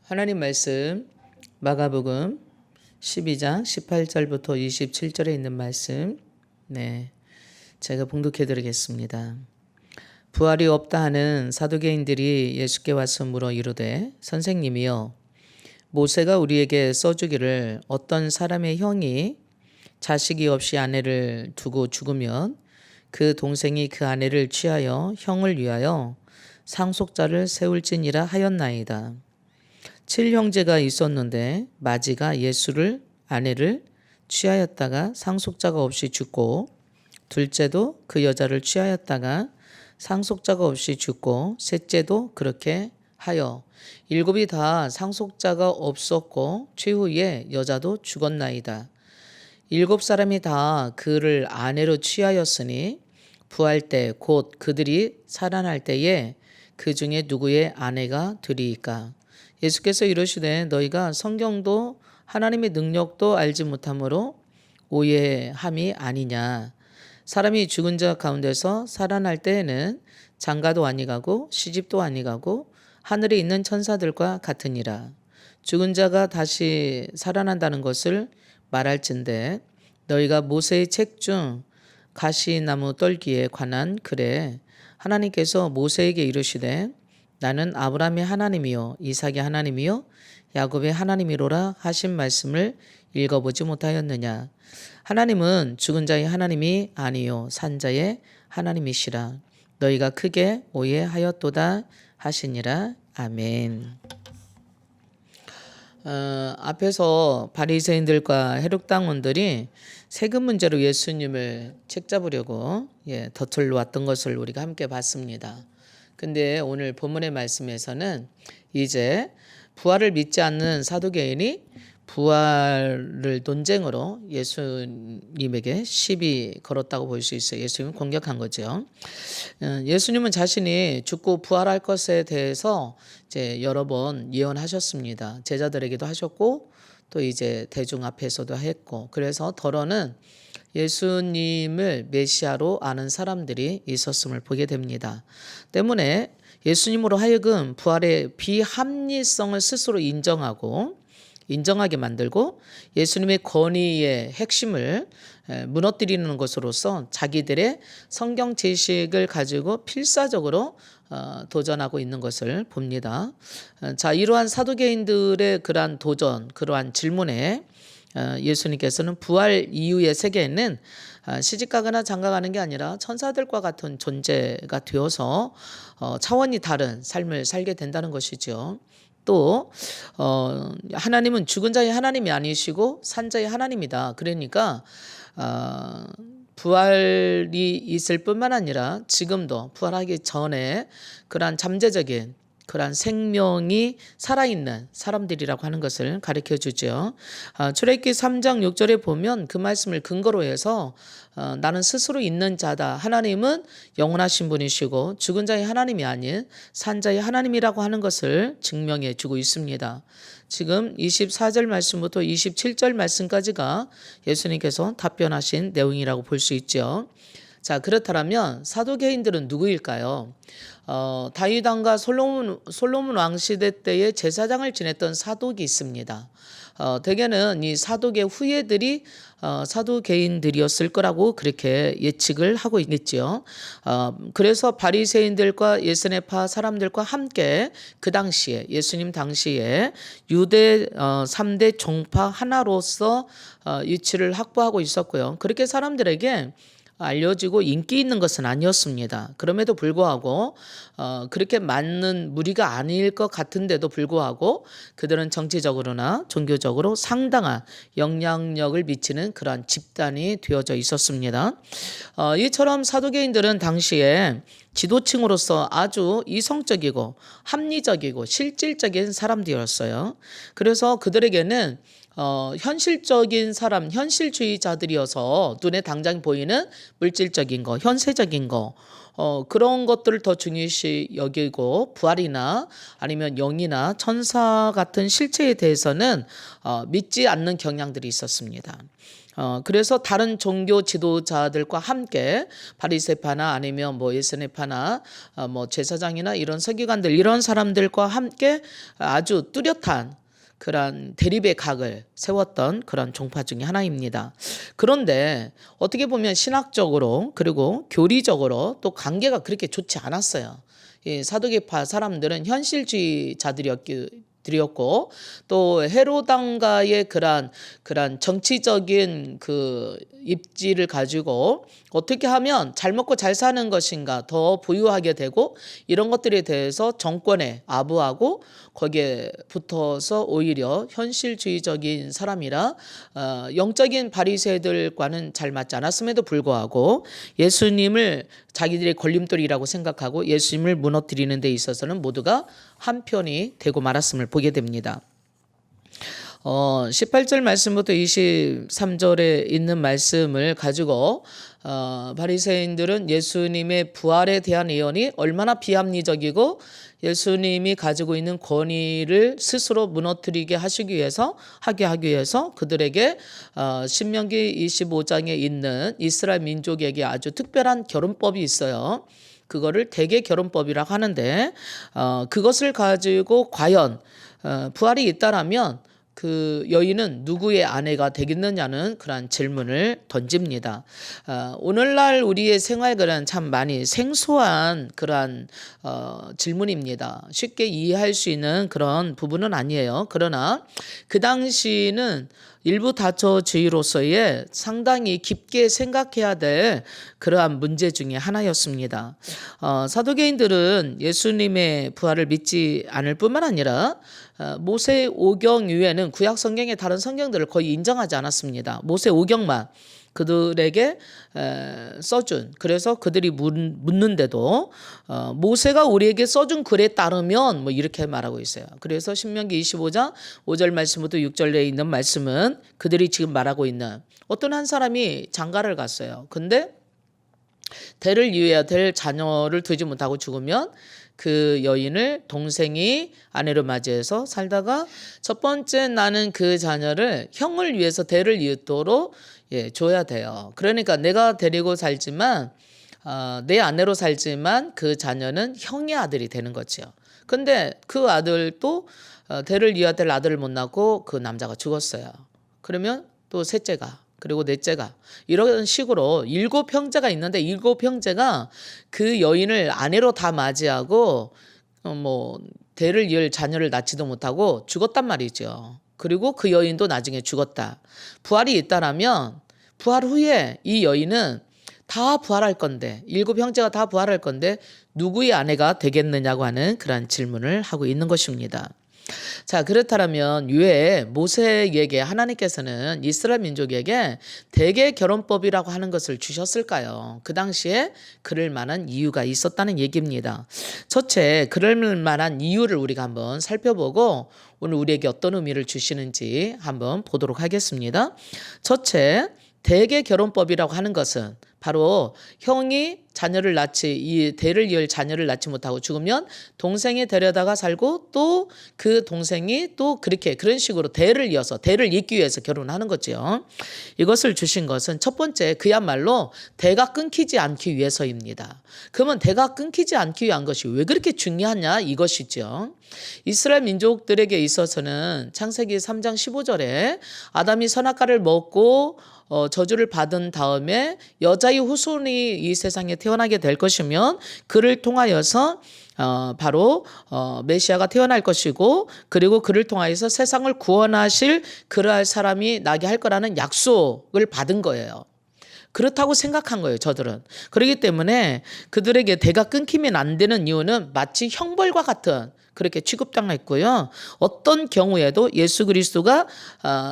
하나님 말씀 마가복음 12장 18절부터 27절에 있는 말씀 제가 봉독해 드리겠습니다. 부활이 없다 하는 사두개인들이 예수께 와서 물어 이르되 선생님이여 모세가 우리에게 써주기를 어떤 사람의 형이 자식이 없이 아내를 두고 죽으면 그 동생이 그 아내를 취하여 형을 위하여 상속자를 세울지니라 하였나이다. 7형제가 있었는데 마지가 예수를 아내를 취하였다가 상속자가 없이 죽고 둘째도 그 여자를 취하였다가 상속자가 없이 죽고 셋째도 그렇게 하여 일곱이 다 상속자가 없었고 최후에 여자도 죽었나이다. 7사람이 다 그를 아내로 취하였으니 부활 때 곧 그들이 살아날 때에 그 중에 누구의 아내가 되리이까. 예수께서 이르시되 너희가 성경도 하나님의 능력도 알지 못함으로 오해함이 아니냐. 사람이 죽은 자 가운데서 살아날 때에는 장가도 아니가고 시집도 아니가고 하늘에 있는 천사들과 같으니라. 죽은 자가 다시 살아난다는 것을 말할진대 너희가 모세의 책 중 가시나무 떨기에 관한 글에 하나님께서 모세에게 이르시되 나는 아브라함의 하나님이요 이삭의 하나님이요 야곱의 하나님이로라 하신 말씀을 읽어보지 못하였느냐. 하나님은 죽은 자의 하나님이 아니요 산 자의 하나님이시라. 너희가 크게 오해하였도다 하시니라. 아멘. 앞에서 바리새인들과 해독당원들이 세금 문제로 예수님을 책잡으려고 덫을 놓았던 것을 우리가 함께 봤습니다. 근데 오늘 본문의 말씀에서는 이제 부활을 믿지 않는 사두개인이 부활을 논쟁으로 예수님에게 시비 걸었다고 볼 수 있어요. 예수님을 공격한 거죠. 예수님은 자신이 죽고 부활할 것에 대해서 이제 여러 번 예언하셨습니다. 제자들에게도 하셨고 또 이제 대중 앞에서도 했고, 그래서 더러는 예수님을 메시아로 아는 사람들이 있었음을 보게 됩니다. 때문에 예수님으로 하여금 부활의 비합리성을 스스로 인정하게 만들고 예수님의 권위의 핵심을 무너뜨리는 것으로서 자기들의 성경 지식을 가지고 필사적으로 도전하고 있는 것을 봅니다. 자, 이러한 사두개인들의 그러한 도전, 그러한 질문에 예수님께서는 부활 이후의 세계에는 시집가거나 장가가는 게 아니라 천사들과 같은 존재가 되어서 차원이 다른 삶을 살게 된다는 것이죠. 또 하나님은 죽은 자의 하나님이 아니시고 산 자의 하나님이다. 그러니까 부활이 있을 뿐만 아니라 지금도 부활하기 전에 그러한 잠재적인 그러한 생명이 살아있는 사람들이라고 하는 것을 가르쳐 주죠. 출애굽기 3장 6절에 보면 그 말씀을 근거로 해서 나는 스스로 있는 자다. 하나님은 영원하신 분이시고 죽은 자의 하나님이 아닌 산 자의 하나님이라고 하는 것을 증명해 주고 있습니다. 지금 24절 말씀부터 27절 말씀까지가 예수님께서 답변하신 내용이라고 볼 수 있죠. 자, 그렇다면 사두개인들은 누구일까요? 다윗 왕과 솔로몬 왕 시대 때에 제사장을 지냈던 사독이 있습니다. 대개는 이 사독의 후예들이 사두개인들이었을 거라고 그렇게 예측을 하고 있겠지요. 그래서 바리새인들과 예스네파 사람들과 함께 그 당시에 예수님 당시에 유대 3대 종파 하나로서 위치를 확보하고 있었고요. 그렇게 사람들에게 알려지고 인기 있는 것은 아니었습니다. 그럼에도 불구하고 그렇게 많은 무리가 아닐 것 같은데도 불구하고 그들은 정치적으로나 종교적으로 상당한 영향력을 미치는 그러한 집단이 되어져 있었습니다. 이처럼 사두개인들은 당시에 지도층으로서 아주 이성적이고 합리적이고 실질적인 사람들이었어요. 그래서 그들에게는 현실적인 사람, 현실주의자들이어서 눈에 당장 보이는 물질적인 거, 현세적인 거, 그런 것들을 더 중요시 여기고 부활이나 아니면 영이나 천사 같은 실체에 대해서는 믿지 않는 경향들이 있었습니다. 그래서 다른 종교 지도자들과 함께 바리새파나 아니면 뭐 예스네파나 뭐 제사장이나 이런 서기관들 이런 사람들과 함께 아주 뚜렷한 그런 대립의 각을 세웠던 그런 종파 중에 하나입니다. 그런데 어떻게 보면 신학적으로 그리고 교리적으로 또 관계가 그렇게 좋지 않았어요. 이 사두개파 사람들은 현실주의자들이었고 또 헤로당과의 그런 정치적인 그 입지를 가지고 어떻게 하면 잘 먹고 잘 사는 것인가 더 부유하게 되고 이런 것들에 대해서 정권에 아부하고 거기에 붙어서 오히려 현실주의적인 사람이라 영적인 바리새들과는 잘 맞지 않았음에도 불구하고 예수님을 자기들의 걸림돌이라고 생각하고 예수님을 무너뜨리는 데 있어서는 모두가 한편이 되고 말았음을 보게 됩니다. 18절 말씀부터 23절에 있는 말씀을 가지고 바리새인들은 예수님의 부활에 대한 예언이 얼마나 비합리적이고 예수님이 가지고 있는 권위를 스스로 무너뜨리게 하기 위해서 그들에게 신명기 25장에 있는 이스라엘 민족에게 아주 특별한 결혼법이 있어요. 그거를 대개결혼법이라고 하는데 그것을 가지고 과연 부활이 있다라면 그 여인은 누구의 아내가 되겠느냐는 그런 질문을 던집니다. 오늘날 우리의 생활과는 참 많이 생소한 그런 질문입니다. 쉽게 이해할 수 있는 그런 부분은 아니에요. 그러나 그 당시는 일부 다처주의로서의 상당히 깊게 생각해야 될 그러한 문제 중에 하나였습니다. 사두개인들은 예수님의 부활을 믿지 않을 뿐만 아니라 모세 오경 이외에는 구약 성경의 다른 성경들을 거의 인정하지 않았습니다. 모세 오경만 그들에게 써준, 그래서 그들이 묻는데도 모세가 우리에게 써준 글에 따르면 뭐 이렇게 말하고 있어요. 그래서 신명기 25장 5절 말씀부터 6절에 있는 말씀은 그들이 지금 말하고 있는 어떤 한 사람이 장가를 갔어요. 근데 대를 이어야 될 자녀를 두지 못하고 죽으면 그 여인을 동생이 아내로 맞이해서 살다가 첫 번째 나는 그 자녀를 형을 위해서 대를 이었도록 줘야 돼요. 그러니까 내가 데리고 살지만 내 아내로 살지만 그 자녀는 형의 아들이 되는 거죠. 근데 그 아들도 대를 이어야 될 아들을 못 낳고 그 남자가 죽었어요. 그러면 또 셋째가 그리고 넷째가 이런 식으로 7형제가 있는데 7형제가 그 여인을 아내로 다 맞이하고 뭐 대를 이을 자녀를 낳지도 못하고 죽었단 말이죠. 그리고 그 여인도 나중에 죽었다. 부활이 있다라면 부활 후에 이 여인은 다 부활할 건데 7형제가 다 부활할 건데 누구의 아내가 되겠느냐고 하는 그런 질문을 하고 있는 것입니다. 자, 그렇다면 왜 모세에게 하나님께서는 이스라엘 민족에게 대개결혼법이라고 하는 것을 주셨을까요? 그 당시에 그럴 만한 이유가 있었다는 얘기입니다. 첫째, 그럴 만한 이유를 우리가 한번 살펴보고 오늘 우리에게 어떤 의미를 주시는지 한번 보도록 하겠습니다. 첫째, 대개결혼법이라고 하는 것은 바로 형이 자녀를 낳지 이 대를 이을 자녀를 낳지 못하고 죽으면 동생이 데려다가 살고 또 그 동생이 또 그런 식으로 대를 이어서 대를 잇기 위해서 결혼하는 거죠. 이것을 주신 것은 첫 번째 그야말로 대가 끊기지 않기 위해서입니다. 그러면 대가 끊기지 않기 위한 것이 왜 그렇게 중요하냐 이것이죠. 이스라엘 민족들에게 있어서는 창세기 3장 15절에 아담이 선악과를 먹고 저주를 받은 다음에 여자의 후손이 이 세상에 태어나게 될 것이면 그를 통하여서 바로 메시아가 태어날 것이고 그리고 그를 통하여서 세상을 구원하실 그러할 사람이 나게 할 거라는 약속을 받은 거예요. 그렇다고 생각한 거예요, 저들은. 그렇기 때문에 그들에게 대가 끊기면 안 되는 이유는 마치 형벌과 같은 그렇게 취급당했고요. 어떤 경우에도 예수 그리스도가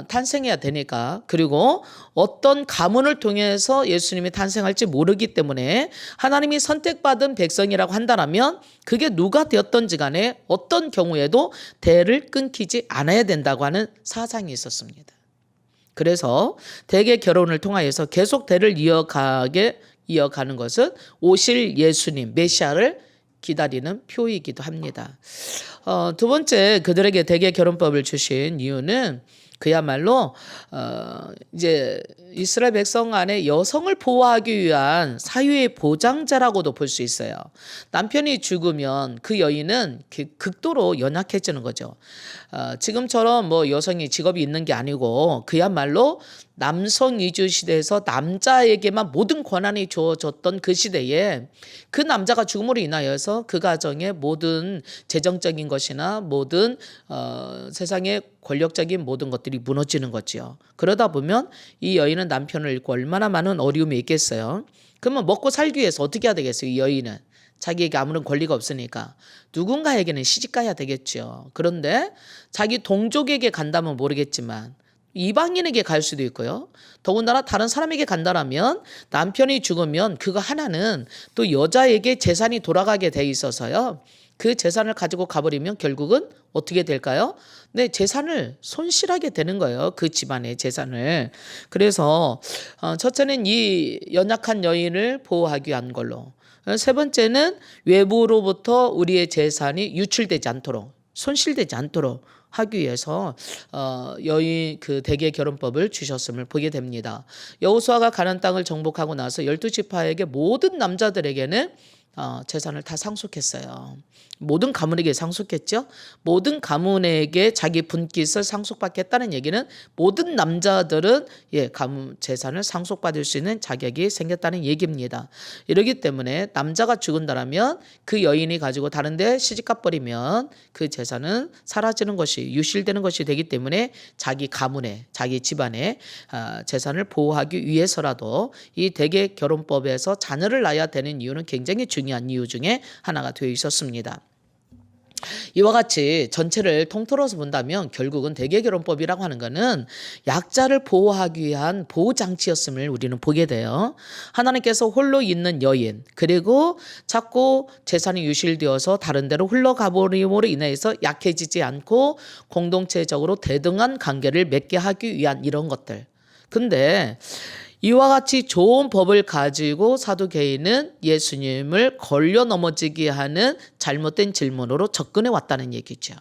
탄생해야 되니까 그리고 어떤 가문을 통해서 예수님이 탄생할지 모르기 때문에 하나님이 선택받은 백성이라고 한다면 그게 누가 되었던지 간에 어떤 경우에도 대를 끊기지 않아야 된다고 하는 사상이 있었습니다. 그래서 대개 결혼을 통하여서 계속 대를 이어가는 것은 오실 예수님 메시아를 기다리는 표이기도 합니다. 두 번째 그들에게 대개 결혼법을 주신 이유는 그야말로 이제 이스라엘 백성 안에 여성을 보호하기 위한 사유의 보장자라고도 볼 수 있어요. 남편이 죽으면 그 여인은 극도로 연약해지는 거죠. 지금처럼 뭐 여성이 직업이 있는 게 아니고 그야말로 남성 위주 시대에서 남자에게만 모든 권한이 주어졌던 그 시대에 그 남자가 죽음으로 인하여서 그 가정의 모든 재정적인 것이나 모든 세상의 권력적인 모든 것들이 무너지는 거지요. 그러다 보면 이 여인은 남편을 잃고 얼마나 많은 어려움이 있겠어요. 그러면 먹고 살기 위해서 어떻게 해야 되겠어요? 이 여인은 자기에게 아무런 권리가 없으니까 누군가에게는 시집가야 되겠죠. 그런데 자기 동족에게 간다면 모르겠지만 이방인에게 갈 수도 있고요. 더군다나 다른 사람에게 간다라면 남편이 죽으면 그거 하나는 또 여자에게 재산이 돌아가게 돼 있어서요. 그 재산을 가지고 가버리면 결국은 어떻게 될까요? 네, 재산을 손실하게 되는 거예요. 그 집안의 재산을. 그래서 첫째는 이 연약한 여인을 보호하기 위한 걸로. 세 번째는 외부로부터 우리의 재산이 유출되지 않도록, 손실되지 않도록 하기 위해서 여인 그 대개 결혼법을 주셨음을 보게 됩니다. 여호수아가 가나안 땅을 정복하고 나서 12지파에게 모든 남자들에게는 재산을 다 상속했어요. 모든 가문에게 상속했죠. 모든 가문에게 자기 분깃을 상속받겠다는 얘기는 모든 남자들은 가문 재산을 상속받을 수 있는 자격이 생겼다는 얘기입니다. 이러기 때문에 남자가 죽은다라면 그 여인이 가지고 다른 데 시집가 버리면 그 재산은 사라지는 것이 유실되는 것이 되기 때문에 자기 가문에 자기 집안의 재산을 보호하기 위해서라도 이 대개 결혼법에서 자녀를 낳아야 되는 이유는 굉장히 중요한 이유 중에 하나가 되어 있었습니다. 이와 같이 전체를 통틀어서 본다면 결국은 대개결혼법이라고 하는 것은 약자를 보호하기 위한 보호장치였음을 우리는 보게 돼요. 하나님께서 홀로 있는 여인 그리고 자꾸 재산이 유실되어서 다른 데로 흘러가버림으로 인해서 약해지지 않고 공동체적으로 대등한 관계를 맺게 하기 위한 이런 것들. 근데 이와 같이 좋은 법을 가지고 사두개인은 예수님을 걸려 넘어지게 하는 잘못된 질문으로 접근해 왔다는 얘기죠.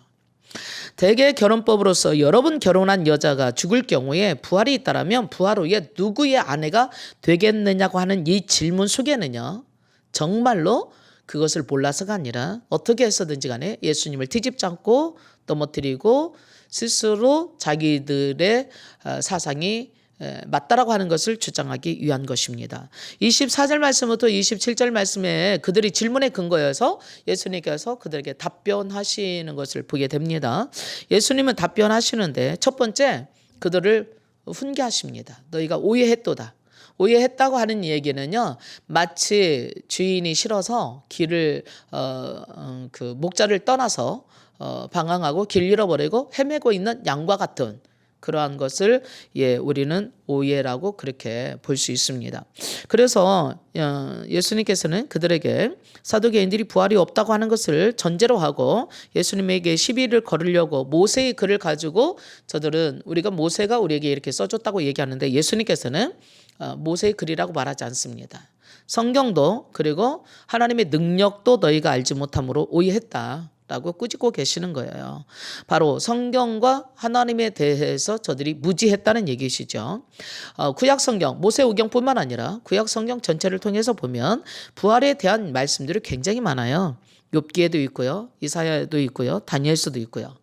대개 결혼법으로서 여러분 결혼한 여자가 죽을 경우에 부활이 있다라면 부활 후에 누구의 아내가 되겠느냐고 하는 이 질문 속에는요. 정말로 그것을 몰라서가 아니라 어떻게 해서든지 간에 예수님을 뒤집잡고 넘어뜨리고 스스로 자기들의 사상이 맞다라고 하는 것을 주장하기 위한 것입니다. 24절 말씀부터 27절 말씀에 그들이 질문의 근거여서 예수님께서 그들에게 답변하시는 것을 보게 됩니다. 예수님은 답변하시는데 첫 번째 그들을 훈계하십니다. 너희가 오해했도다. 오해했다고 하는 얘기는요, 마치 주인이 싫어서 길을 그 목자를 떠나서 방황하고 길 잃어버리고 헤매고 있는 양과 같은 그러한 것을 우리는 오해라고 그렇게 볼 수 있습니다. 그래서 예수님께서는 그들에게 사두개인들이 부활이 없다고 하는 것을 전제로 하고 예수님에게 시비를 걸으려고 모세의 글을 가지고 저들은 우리가 모세가 우리에게 이렇게 써줬다고 얘기하는데 예수님께서는 모세의 글이라고 말하지 않습니다. 성경도 그리고 하나님의 능력도 너희가 알지 못함으로 오해했다. 라고 꾸짖고 계시는 거예요. 바로 성경과 하나님에 대해서 저들이 무지했다는 얘기시죠. 구약 성경, 모세오경뿐만 아니라 구약 성경 전체를 통해서 보면 부활에 대한 말씀들이 굉장히 많아요. 욥기에도 있고요. 이사야에도 있고요. 다니엘서도 있고요.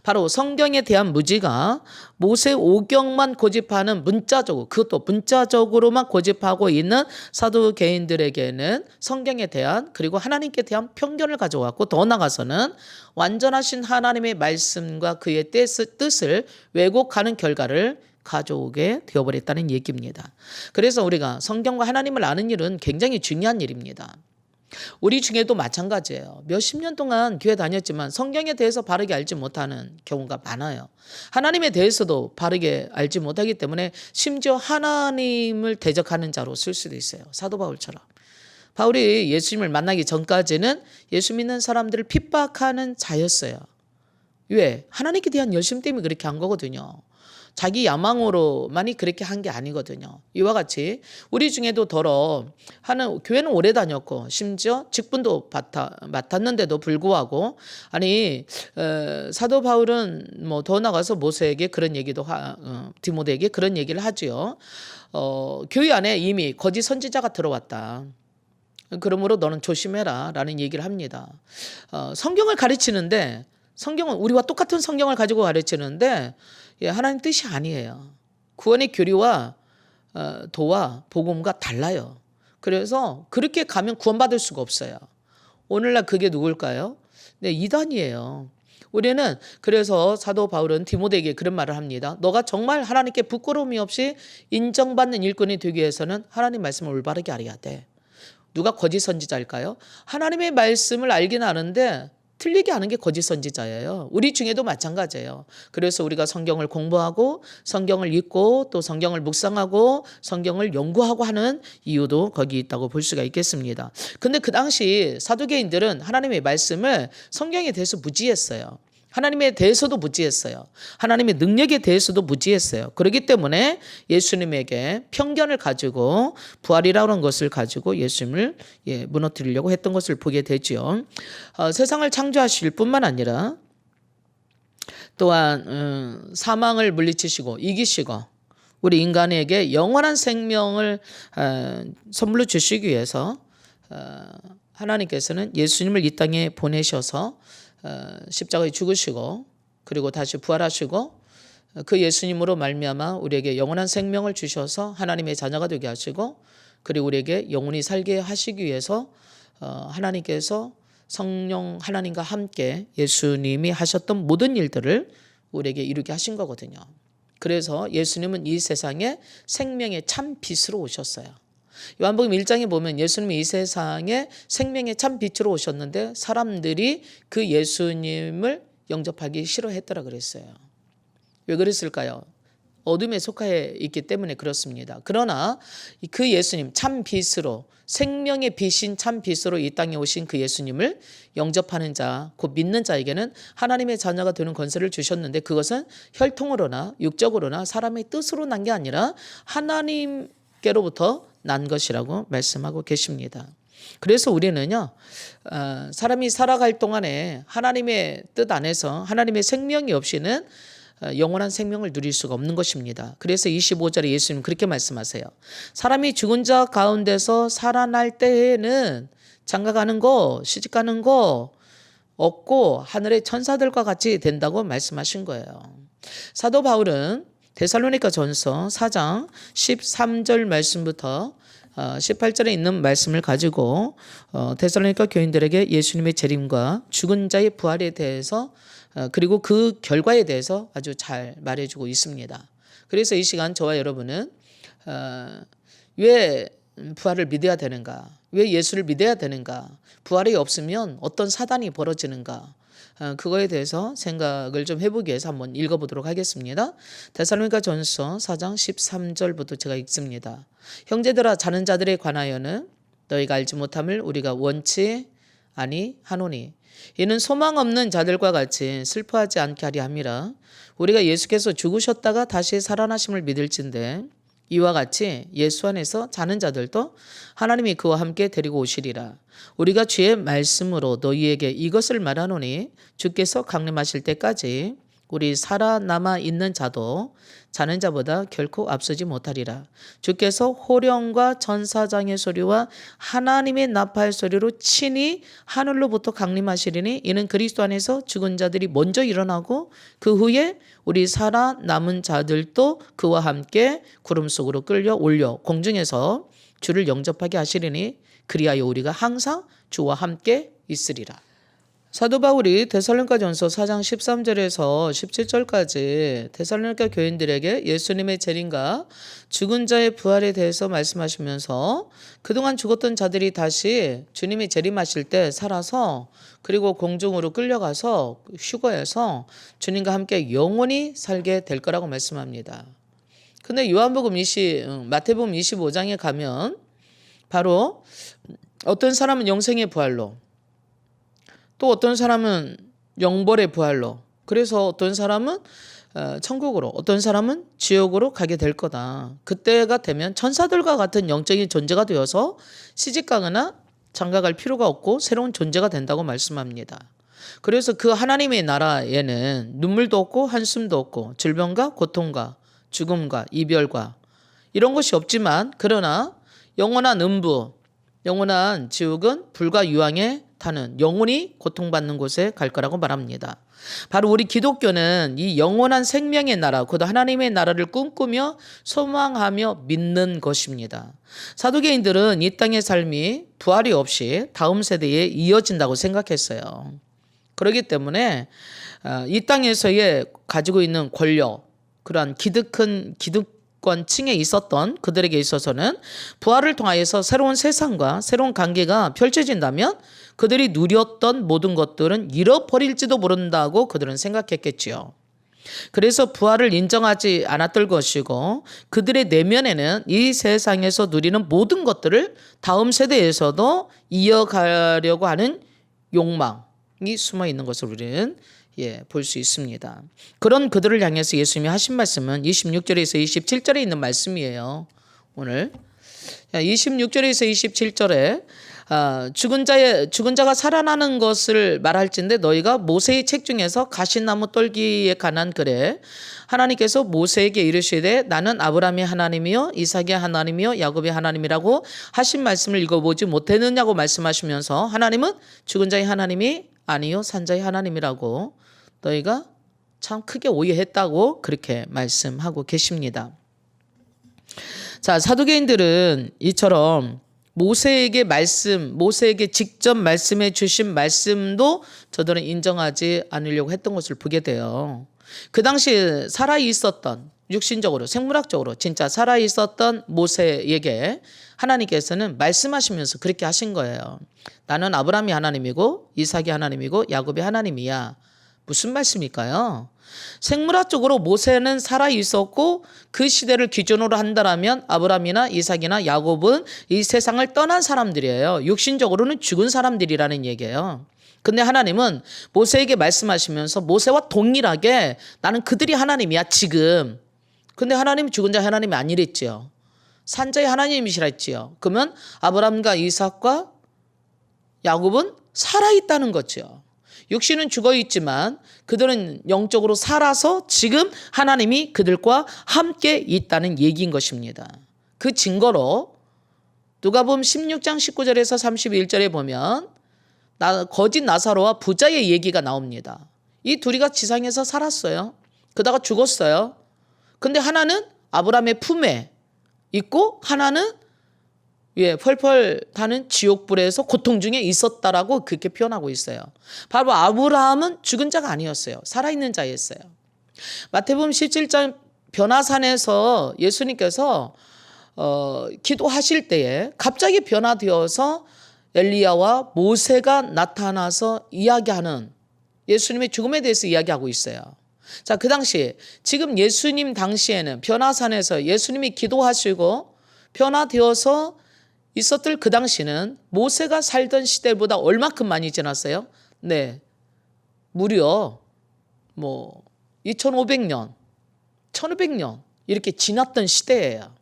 바로 성경에 대한 무지가 모세오경만 고집하는 문자적으로 그것도 문자적으로만 고집하고 있는 사두개인들에게는 성경에 대한 그리고 하나님께 대한 편견을 가져왔고 더 나아가서는 완전하신 하나님의 말씀과 그의 뜻을 왜곡하는 결과를 가져오게 되어버렸다는 얘기입니다. 그래서 우리가 성경과 하나님을 아는 일은 굉장히 중요한 일입니다. 우리 중에도 마찬가지예요. 몇십 년 동안 교회 다녔지만 성경에 대해서 바르게 알지 못하는 경우가 많아요. 하나님에 대해서도 바르게 알지 못하기 때문에 심지어 하나님을 대적하는 자로 쓸 수도 있어요. 사도 바울처럼. 바울이 예수님을 만나기 전까지는 예수 믿는 사람들을 핍박하는 자였어요. 왜? 하나님께 대한 열심 때문에 그렇게 한 거거든요. 자기 야망으로만이 그렇게 한 게 아니거든요. 이와 같이 우리 중에도 더러 하는 교회는 오래 다녔고 심지어 직분도 맡았는데도 불구하고 아니 사도 바울은 뭐 더 나가서 모세에게 그런 얘기도 디모데에게 그런 얘기를 하지요. 교회 안에 이미 거짓 선지자가 들어왔다. 그러므로 너는 조심해라 라는 얘기를 합니다. 성경을 가르치는데 성경은 우리와 똑같은 성경을 가지고 가르치는데 하나님 뜻이 아니에요. 구원의 교리와 도와 복음과 달라요. 그래서 그렇게 가면 구원받을 수가 없어요. 오늘날 그게 누굴까요? 네, 이단이에요. 우리는 그래서 사도 바울은 디모데에게 그런 말을 합니다. 너가 정말 하나님께 부끄러움이 없이 인정받는 일꾼이 되기 위해서는 하나님 말씀을 올바르게 알아야 돼. 누가 거짓 선지자일까요? 하나님의 말씀을 알긴 아는데 틀리게 아는 게 거짓 선지자예요. 우리 중에도 마찬가지예요. 그래서 우리가 성경을 공부하고 성경을 읽고 또 성경을 묵상하고 성경을 연구하고 하는 이유도 거기 있다고 볼 수가 있겠습니다. 근데 그 당시 사두개인들은 하나님의 말씀을 성경에 대해서 무지했어요. 하나님에 대해서도 무지했어요. 하나님의 능력에 대해서도 무지했어요. 그렇기 때문에 예수님에게 편견을 가지고 부활이라는 것을 가지고 예수님을 무너뜨리려고 했던 것을 보게 되죠. 세상을 창조하실 뿐만 아니라 또한 사망을 물리치시고 이기시고 우리 인간에게 영원한 생명을 선물로 주시기 위해서 하나님께서는 예수님을 이 땅에 보내셔서 십자가에 죽으시고 그리고 다시 부활하시고 그 예수님으로 말미암아 우리에게 영원한 생명을 주셔서 하나님의 자녀가 되게 하시고 그리고 우리에게 영원히 살게 하시기 위해서 하나님께서 성령 하나님과 함께 예수님이 하셨던 모든 일들을 우리에게 이루게 하신 거거든요. 그래서 예수님은 이 세상에 생명의 참 빛으로 오셨어요. 요한복음 1장에 보면 예수님이 이 세상에 생명의 참 빛으로 오셨는데 사람들이 그 예수님을 영접하기 싫어했더라 그랬어요. 왜 그랬을까요? 어둠에 속해 있기 때문에 그렇습니다. 그러나 그 예수님 참 빛으로 생명의 빛인 참 빛으로 이 땅에 오신 그 예수님을 영접하는 자, 곧 믿는 자에게는 하나님의 자녀가 되는 권세를 주셨는데 그것은 혈통으로나 육적으로나 사람의 뜻으로 난 게 아니라 하나님께로부터 난 것이라고 말씀하고 계십니다. 그래서 우리는요, 사람이 살아갈 동안에 하나님의 뜻 안에서 하나님의 생명이 없이는 영원한 생명을 누릴 수가 없는 것입니다. 그래서 25절에 예수님 그렇게 말씀하세요. 사람이 죽은 자 가운데서 살아날 때에는 장가가는 거, 시집가는 거 없고 하늘의 천사들과 같이 된다고 말씀하신 거예요. 사도 바울은 데살로니가 전서 4장 13절 말씀부터 18절에 있는 말씀을 가지고 데살로니가 교인들에게 예수님의 재림과 죽은 자의 부활에 대해서 그리고 그 결과에 대해서 아주 잘 말해주고 있습니다. 그래서 이 시간 저와 여러분은 왜 부활을 믿어야 되는가? 왜 예수를 믿어야 되는가? 부활이 없으면 어떤 사단이 벌어지는가? 그거에 대해서 생각을 좀 해보기 위해서 한번 읽어보도록 하겠습니다. 데살로니가 전서 4장 13절부터 제가 읽습니다. 형제들아 자는 자들에 관하여는 너희가 알지 못함을 우리가 원치 아니하노니 이는 소망 없는 자들과 같이 슬퍼하지 않게 하려 함이라. 우리가 예수께서 죽으셨다가 다시 살아나심을 믿을진데 이와 같이 예수 안에서 자는 자들도 하나님이 그와 함께 데리고 오시리라. 우리가 주의 말씀으로 너희에게 이것을 말하노니 주께서 강림하실 때까지 우리 살아남아 있는 자도 자는 자보다 결코 앞서지 못하리라. 주께서 호령과 천사장의 소리와 하나님의 나팔 소리로 친히 하늘로부터 강림하시리니 이는 그리스도 안에서 죽은 자들이 먼저 일어나고 그 후에 우리 살아남은 자들도 그와 함께 구름 속으로 끌려 올려 공중에서 주를 영접하게 하시리니 그리하여 우리가 항상 주와 함께 있으리라. 사도 바울이 데살로니가전서 4장 13절에서 17절까지 데살로니가 교인들에게 예수님의 재림과 죽은 자의 부활에 대해서 말씀하시면서 그동안 죽었던 자들이 다시 주님이 재림하실 때 살아서 그리고 공중으로 끌려가서 휴거해서 주님과 함께 영원히 살게 될 거라고 말씀합니다. 근데 마태복음 25장에 가면 바로 어떤 사람은 영생의 부활로 또 어떤 사람은 영벌의 부활로 그래서 어떤 사람은 천국으로, 어떤 사람은 지옥으로 가게 될 거다. 그때가 되면 천사들과 같은 영적인 존재가 되어서 시집가거나 장가갈 필요가 없고 새로운 존재가 된다고 말씀합니다. 그래서 그 하나님의 나라에는 눈물도 없고 한숨도 없고 질병과 고통과 죽음과 이별과 이런 것이 없지만, 그러나 영원한 음부, 영원한 지옥은 불과 유황에 타는 영원히 고통받는 곳에 갈 거라고 말합니다. 바로 우리 기독교는 이 영원한 생명의 나라, 곧 하나님의 나라를 꿈꾸며 소망하며 믿는 것입니다. 사두개인들은 이 땅의 삶이 부활이 없이 다음 세대에 이어진다고 생각했어요. 그렇기 때문에 이 땅에서의 가지고 있는 권력, 그러한 기득권층에 있었던 그들에게 있어서는 부활을 통하여서 새로운 세상과 새로운 관계가 펼쳐진다면 그들이 누렸던 모든 것들은 잃어버릴지도 모른다고 그들은 생각했겠지요. 그래서 부활을 인정하지 않았던 것이고, 그들의 내면에는 이 세상에서 누리는 모든 것들을 다음 세대에서도 이어가려고 하는 욕망이 숨어 있는 것을 우리는 볼 수 있습니다. 그런 그들을 향해서 예수님이 하신 말씀은 26절에서 27절에 있는 말씀이에요. 오늘 26절에서 27절에 죽은 자가 살아나는 것을 말할진대 너희가 모세의 책 중에서 가시나무 떨기에 관한 글에 하나님께서 모세에게 이르시되 나는 아브라함의 하나님이요 이삭의 하나님이요 야곱의 하나님이라고 하신 말씀을 읽어보지 못했느냐고 말씀하시면서, 하나님은 죽은 자의 하나님이 아니요 산 자의 하나님이라고 너희가 참 크게 오해했다고 그렇게 말씀하고 계십니다. 자, 사두개인들은 이처럼 모세에게 직접 말씀해 주신 말씀도 저들은 인정하지 않으려고 했던 것을 보게 돼요. 그 당시 살아 있었던, 육신적으로 생물학적으로 진짜 살아 있었던 모세에게 하나님께서는 말씀하시면서 그렇게 하신 거예요. 나는 아브라함이 하나님이고 이삭이 하나님이고 야곱이 하나님이야. 무슨 말씀일까요? 생물학적으로 모세는 살아 있었고 그 시대를 기준으로 한다면 아브라함이나 이삭이나 야곱은 이 세상을 떠난 사람들이에요. 육신적으로는 죽은 사람들이라는 얘기예요. 근데 하나님은 모세에게 말씀하시면서 모세와 동일하게 나는 그들이 하나님이야 지금. 근데 하나님은 죽은 자 하나님이 아니랬지요. 산 자의 하나님이시라 했지요. 그러면 아브라함과 이삭과 야곱은 살아있다는 거죠. 육신은 죽어 있지만 그들은 영적으로 살아서 지금 하나님이 그들과 함께 있다는 얘기인 것입니다. 그 증거로 누가복음 16장 19절에서 31절에 보면 거짓 나사로와 부자의 얘기가 나옵니다. 이 둘이가 지상에서 살았어요. 그러다가 죽었어요. 근데 하나는 아브라함의 품에 있고 하나는 펄펄 타는 지옥불에서 고통 중에 있었다라고 그렇게 표현하고 있어요. 바로 아브라함은 죽은 자가 아니었어요. 살아있는 자였어요. 마태복음 17장 변화산에서 예수님께서 기도하실 때에 갑자기 변화되어서 엘리야와 모세가 나타나서 이야기하는, 예수님의 죽음에 대해서 이야기하고 있어요. 자, 그 당시 지금 예수님 당시에는 변화산에서 예수님이 기도하시고 변화되어서 있었을 그 당시는 모세가 살던 시대보다 얼마큼 많이 지났어요? 네, 무려 2500년, 1500년 이렇게 지났던 시대예요.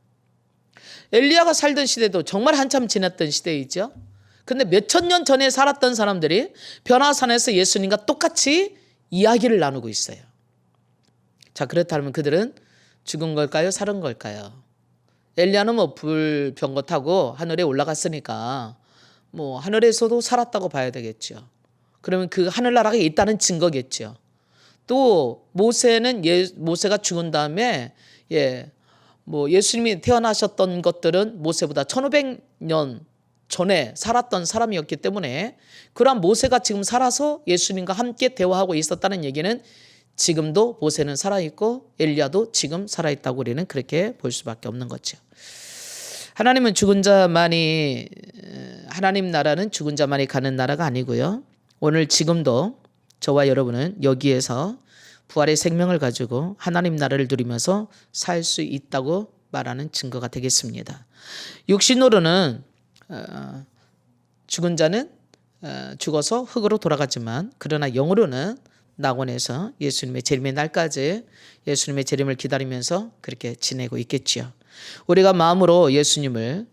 엘리야가 살던 시대도 정말 한참 지났던 시대이죠. 근데 몇천 년 전에 살았던 사람들이 변화산에서 예수님과 똑같이 이야기를 나누고 있어요. 자, 그렇다면 그들은 죽은 걸까요? 살은 걸까요? 엘리야는 불병거 타고 하늘에 올라갔으니까 하늘에서도 살았다고 봐야 되겠죠. 그러면 그 하늘나라가 있다는 증거겠죠. 또 모세가 죽은 다음에 예수님이 태어나셨던 것들은 모세보다 1500년 전에 살았던 사람이었기 때문에 그러한 모세가 지금 살아서 예수님과 함께 대화하고 있었다는 얘기는 지금도 모세는 살아있고 엘리야도 지금 살아있다고 우리는 그렇게 볼 수밖에 없는 거죠. 하나님은 하나님 나라는 죽은 자만이 가는 나라가 아니고요. 오늘 지금도 저와 여러분은 여기에서 부활의 생명을 가지고 하나님 나라를 누리면서 살 수 있다고 말하는 증거가 되겠습니다. 육신으로는 죽은 자는 죽어서 흙으로 돌아가지만 그러나 영으로는 낙원에서 예수님의 재림의 날까지 예수님의 재림을 기다리면서 그렇게 지내고 있겠지요. 우리가 마음으로 예수님을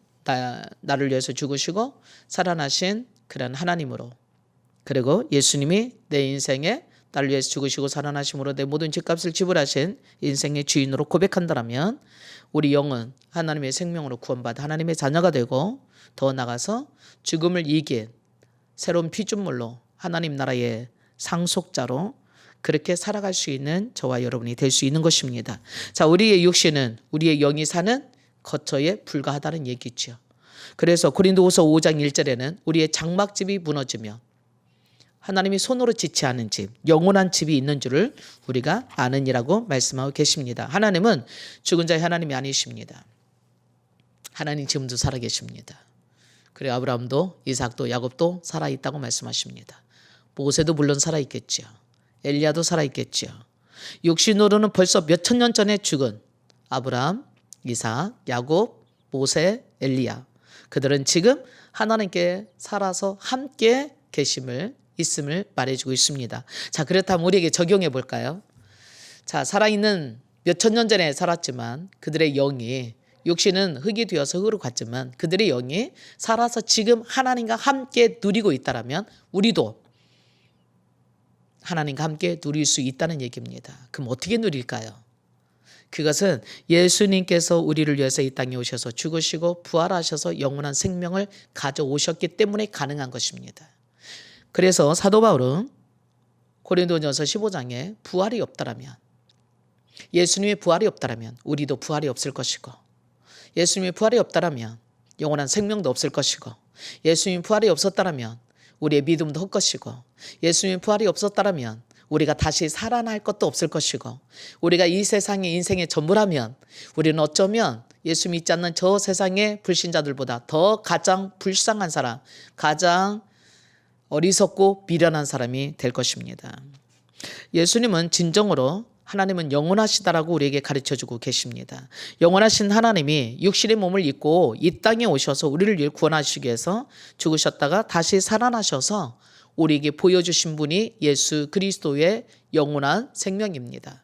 나를 위해서 죽으시고 살아나신 그런 하나님으로, 그리고 예수님이 내 인생에 나를 위해서 죽으시고 살아나심으로 내 모든 죗값을 지불하신 인생의 주인으로 고백한다면 우리 영은 하나님의 생명으로 구원받아 하나님의 자녀가 되고, 더 나아가서 죽음을 이긴 새로운 피조물로 하나님 나라의 상속자로 그렇게 살아갈 수 있는 저와 여러분이 될 수 있는 것입니다. 자, 우리의 육신은 우리의 영이 사는 거처에 불과하다는 얘기죠. 그래서 고린도후서 5장 1절에는 우리의 장막집이 무너지며 하나님이 손으로 짓지 않은 집, 영원한 집이 있는 줄을 우리가 아느니라고 말씀하고 계십니다. 하나님은 죽은 자의 하나님이 아니십니다. 하나님 지금도 살아계십니다. 그리고 아브라함도 이삭도 야곱도 살아있다고 말씀하십니다. 모세도 물론 살아있겠지요. 엘리야도 살아있겠지요. 육신으로는 벌써 몇천 년 전에 죽은 아브라함, 이삭, 야곱, 모세, 엘리야, 그들은 지금 하나님께 살아서 함께 있음을 말해주고 있습니다. 자, 그렇다면 우리에게 적용해 볼까요? 자, 살아있는 몇천 년 전에 살았지만 그들의 영이, 육신은 흙이 되어서 흙으로 갔지만 그들의 영이 살아서 지금 하나님과 함께 누리고 있다면 우리도 하나님과 함께 누릴 수 있다는 얘기입니다. 그럼 어떻게 누릴까요? 그것은 예수님께서 우리를 위해서 이 땅에 오셔서 죽으시고 부활하셔서 영원한 생명을 가져오셨기 때문에 가능한 것입니다. 그래서 사도 바울은 고린도전서 15장에 부활이 없다라면, 예수님의 부활이 없다라면 우리도 부활이 없을 것이고, 예수님의 부활이 없다라면 영원한 생명도 없을 것이고, 예수님의 부활이 없었다라면 우리의 믿음도 헛것이고, 예수님의 부활이 없었다라면 우리가 다시 살아날 것도 없을 것이고, 우리가 이 세상의 인생의 전부라면 우리는 어쩌면 예수 믿지 않는 저 세상의 불신자들보다 더 가장 불쌍한 사람, 가장 어리석고 미련한 사람이 될 것입니다. 예수님은 진정으로 하나님은 영원하시다라고 우리에게 가르쳐주고 계십니다. 영원하신 하나님이 육신의 몸을 입고 이 땅에 오셔서 우리를 구원하시기 위해서 죽으셨다가 다시 살아나셔서 우리에게 보여주신 분이 예수 그리스도의 영원한 생명입니다.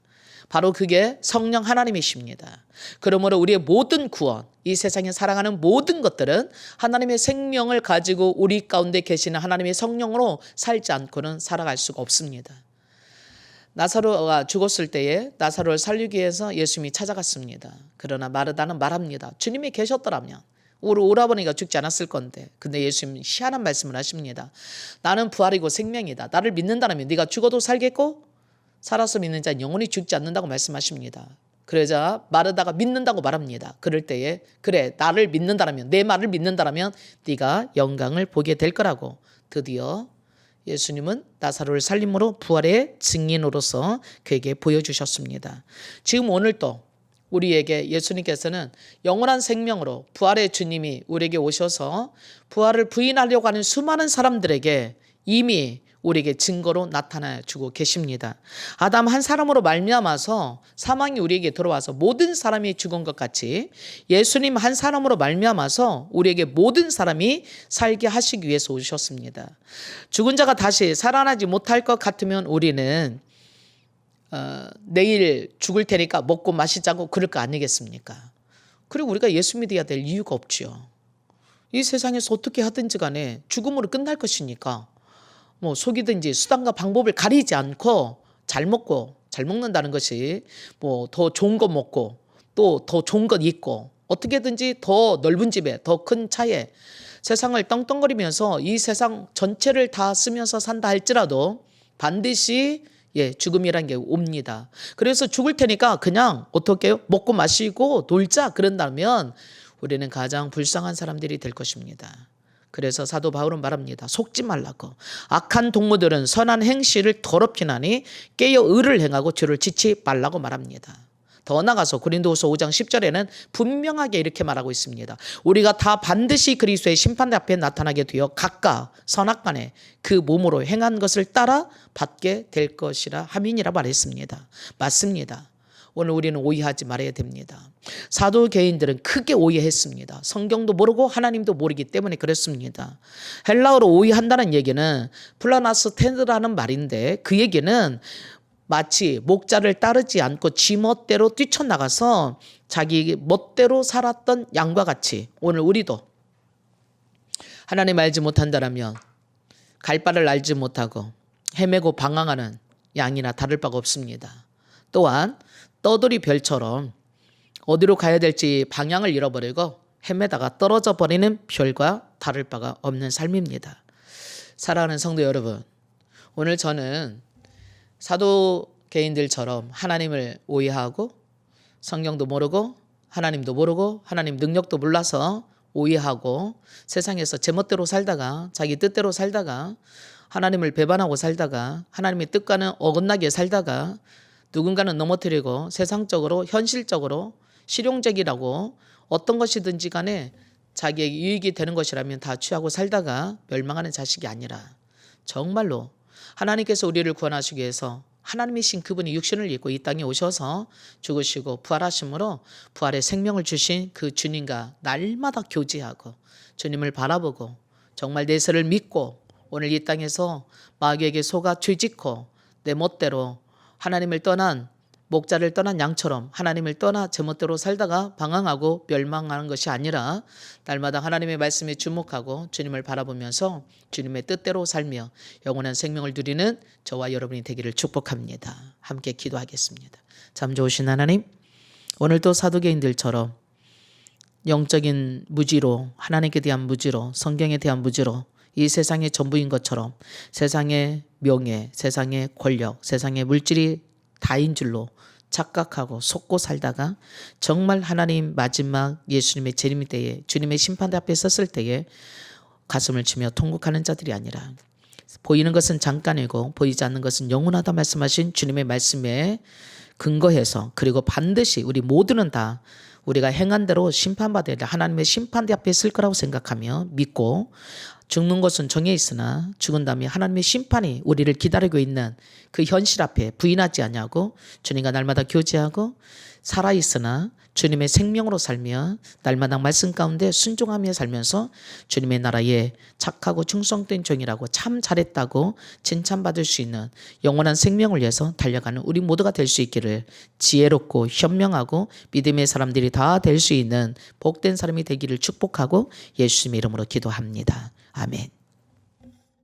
바로 그게 성령 하나님이십니다. 그러므로 우리의 모든 구원, 이 세상에 살아가는 모든 것들은 하나님의 생명을 가지고 우리 가운데 계시는 하나님의 성령으로 살지 않고는 살아갈 수가 없습니다. 나사로가 죽었을 때에 나사로를 살리기 위해서 예수님이 찾아갔습니다. 그러나 마르다는 말합니다. 주님이 계셨더라면 우리 오라버니가 죽지 않았을 건데. 근데 예수님은 희한한 말씀을 하십니다. 나는 부활이고 생명이다. 나를 믿는다면 네가 죽어도 살겠고 살아서 믿는 자는 영원히 죽지 않는다고 말씀하십니다. 그러자 마르다가 믿는다고 말합니다. 그럴 때에 그래, 나를 믿는다면, 내 말을 믿는다면 네가 영광을 보게 될 거라고 드디어 예수님은 나사로를 살림으로 부활의 증인으로서 그에게 보여주셨습니다. 지금 오늘 또 우리에게 예수님께서는 영원한 생명으로 부활의 주님이 우리에게 오셔서 부활을 부인하려고 하는 수많은 사람들에게 이미 우리에게 증거로 나타나 주고 계십니다. 아담 한 사람으로 말미암아서 사망이 우리에게 들어와서 모든 사람이 죽은 것 같이 예수님 한 사람으로 말미암아서 우리에게 모든 사람이 살게 하시기 위해서 오셨습니다. 죽은 자가 다시 살아나지 못할 것 같으면 우리는 내일 죽을 테니까 먹고 마시자고 그럴 거 아니겠습니까? 그리고 우리가 예수 믿어야 될 이유가 없지요. 이 세상에서 어떻게 하든지 간에 죽음으로 끝날 것이니까 뭐 속이든지 수단과 방법을 가리지 않고 잘 먹고 잘 먹는다는 것이 뭐 더 좋은 거 먹고 또 더 좋은 것 입고 어떻게든지 더 넓은 집에 더 큰 차에 세상을 떵떵거리면서 이 세상 전체를 다 쓰면서 산다 할지라도 반드시 죽음이란 게 옵니다. 그래서 죽을 테니까 그냥 어떻게 해요? 먹고 마시고 놀자 그런다면 우리는 가장 불쌍한 사람들이 될 것입니다. 그래서 사도 바울은 말합니다. 속지 말라고. 악한 동무들은 선한 행실을 더럽히나니 깨어 의를 행하고 죄를 지치 말라고 말합니다. 더 나가서 고린도후서 5장 10절에는 분명하게 이렇게 말하고 있습니다. 우리가 다 반드시 그리스도의 심판 앞에 나타나게 되어 각각 선악간에 그 몸으로 행한 것을 따라 받게 될 것이라 함이니라 말했습니다. 맞습니다. 오늘 우리는 오해하지 말아야 됩니다. 사도개인들은 크게 오해했습니다. 성경도 모르고 하나님도 모르기 때문에 그렇습니다. 헬라어로 오해한다는 얘기는 플라나스텐드라는 말인데 그 얘기는 마치 목자를 따르지 않고 지 멋대로 뛰쳐나가서 자기 멋대로 살았던 양과 같이 오늘 우리도 하나님 알지 못한다라면 갈 바를 알지 못하고 헤매고 방황하는 양이나 다를 바가 없습니다. 또한 떠돌이 별처럼 어디로 가야 될지 방향을 잃어버리고 헤매다가 떨어져 버리는 별과 다를 바가 없는 삶입니다. 사랑하는 성도 여러분, 오늘 저는 사도개인들처럼 하나님을 오해하고 성경도 모르고 하나님도 모르고 하나님 능력도 몰라서 오해하고 세상에서 제멋대로 살다가 자기 뜻대로 살다가 하나님을 배반하고 살다가 하나님의 뜻과는 어긋나게 살다가 누군가는 넘어뜨리고 세상적으로 현실적으로 실용적이라고 어떤 것이든지 간에 자기에게 유익이 되는 것이라면 다 취하고 살다가 멸망하는 자식이 아니라 정말로 하나님께서 우리를 구원하시기 위해서 하나님이신 그분이 육신을 입고 이 땅에 오셔서 죽으시고 부활하심으로 부활의 생명을 주신 그 주님과 날마다 교제하고 주님을 바라보고 정말 내세를 믿고 오늘 이 땅에서 마귀에게 속아 죄짓고 내 멋대로 하나님을 떠난 목자를 떠난 양처럼 하나님을 떠나 제멋대로 살다가 방황하고 멸망하는 것이 아니라 날마다 하나님의 말씀에 주목하고 주님을 바라보면서 주님의 뜻대로 살며 영원한 생명을 누리는 저와 여러분이 되기를 축복합니다. 함께 기도하겠습니다. 참 좋으신 하나님, 오늘도 사도개인들처럼 영적인 무지로 하나님께 대한 무지로 성경에 대한 무지로 이 세상의 전부인 것처럼 세상의 명예, 세상의 권력, 세상의 물질이 다인 줄로 착각하고 속고 살다가 정말 하나님 마지막 예수님의 재림 때에 주님의 심판대 앞에 섰을 때에 가슴을 치며 통곡하는 자들이 아니라 보이는 것은 잠깐이고 보이지 않는 것은 영원하다 말씀하신 주님의 말씀에 근거해서 그리고 반드시 우리 모두는 다 우리가 행한 대로 심판받아야 될 하나님의 심판대 앞에 있을 거라고 생각하며 믿고 죽는 것은 정해 있으나 죽은 다음에 하나님의 심판이 우리를 기다리고 있는 그 현실 앞에 부인하지 아니하고 주님과 날마다 교제하고 살아있으나 주님의 생명으로 살며 날마다 말씀 가운데 순종하며 살면서 주님의 나라에 착하고 충성된 종이라고 참 잘했다고 칭찬받을 수 있는 영원한 생명을 위해서 달려가는 우리 모두가 될 수 있기를 지혜롭고 현명하고 믿음의 사람들이 다 될 수 있는 복된 사람이 되기를 축복하고 예수님의 이름으로 기도합니다. 아멘.